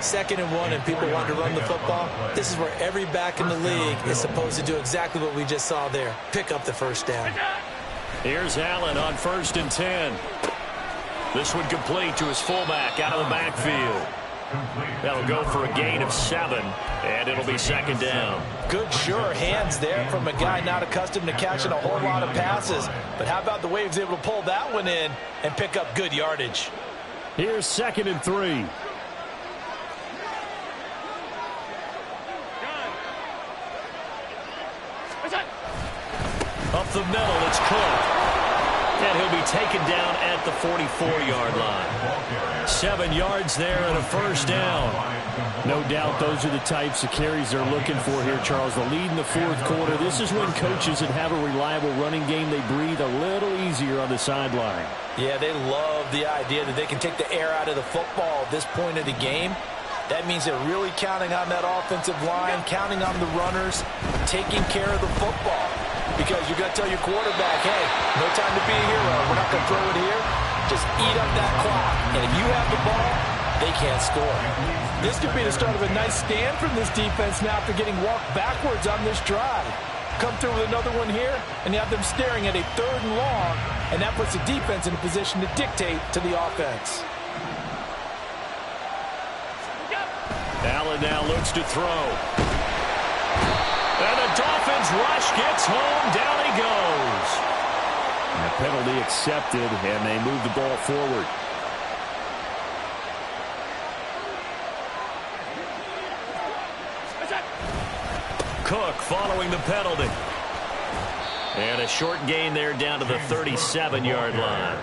2nd and 1 and people want to run the football. This is where every back in the league is supposed to do exactly what we just saw there. Pick up the 1st down. Here's Allen on 1st and 10. This one complete to his fullback out of the backfield. That'll go for a gain of 7, and it'll be 2nd down. Good, sure hands there from a guy not accustomed to catching a whole lot of passes. But how about the way he was able to pull that one in and pick up good yardage? Here's 2nd and 3. Up the middle, it's Cook. And he'll be taken down at the 44-yard line. 7 yards there and a 1st down. No doubt those are the types of carries they're looking for here, Charles. The lead in the 4th quarter. This is when coaches that have a reliable running game, they breathe a little easier on the sideline. Yeah, they love the idea that they can take the air out of the football at this point of the game. That means they're really counting on that offensive line, counting on the runners, taking care of the football. because you're going to tell your quarterback, hey, no time to be a hero. We're not going to throw it here. Just eat up that clock. And if you have the ball, they can't score. This could be the start of a nice stand from this defense now after getting walked backwards on this drive. Come through with another one here, and you have them staring at a 3rd and long, and that puts the defense in a position to dictate to the offense. Allen now looks to throw. And the Dolphins rush gets home. Down he goes. And the penalty accepted, and they move the ball forward. Cook following the penalty. And a short gain there down to the 37-yard line.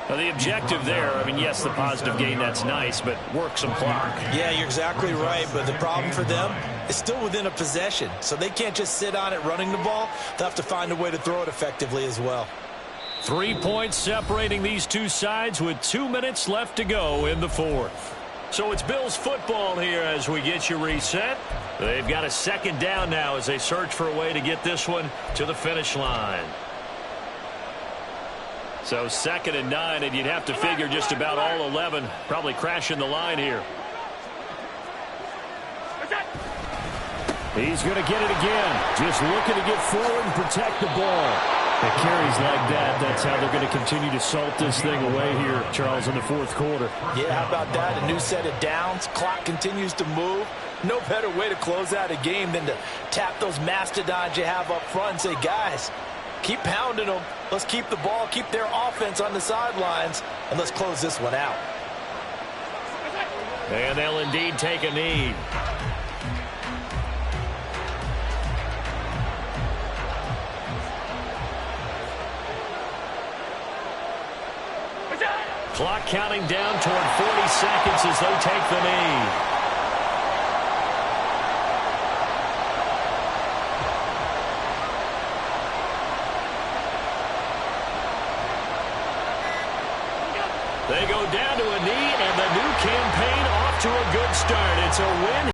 Now the objective there, I mean, yes, the positive gain, that's nice, but work some clock. Yeah, you're exactly right, but the problem for them is still within a possession, so they can't just sit on it running the ball. They'll have to find a way to throw it effectively as well. 3 points separating these two sides with 2 minutes left to go in the 4th. So it's Bills football here as we get you reset. They've got a 2nd down now as they search for a way to get this one to the finish line. So 2nd and 9, and you'd have to figure just about all 11 probably crashing the line here. He's going to get it again. Just looking to get forward and protect the ball. It carries like that. That's how they're going to continue to salt this thing away here, Charles, in the 4th quarter. Yeah, how about that? A new set of downs. Clock continues to move. No better way to close out a game than to tap those mastodons you have up front and say, guys, keep pounding them. Let's keep the ball, keep their offense on the sidelines, and let's close this one out. And they'll indeed take a knee. Clock counting down toward 40 seconds as they take the knee. They go down to a knee, and the new campaign off to a good start. It's a win.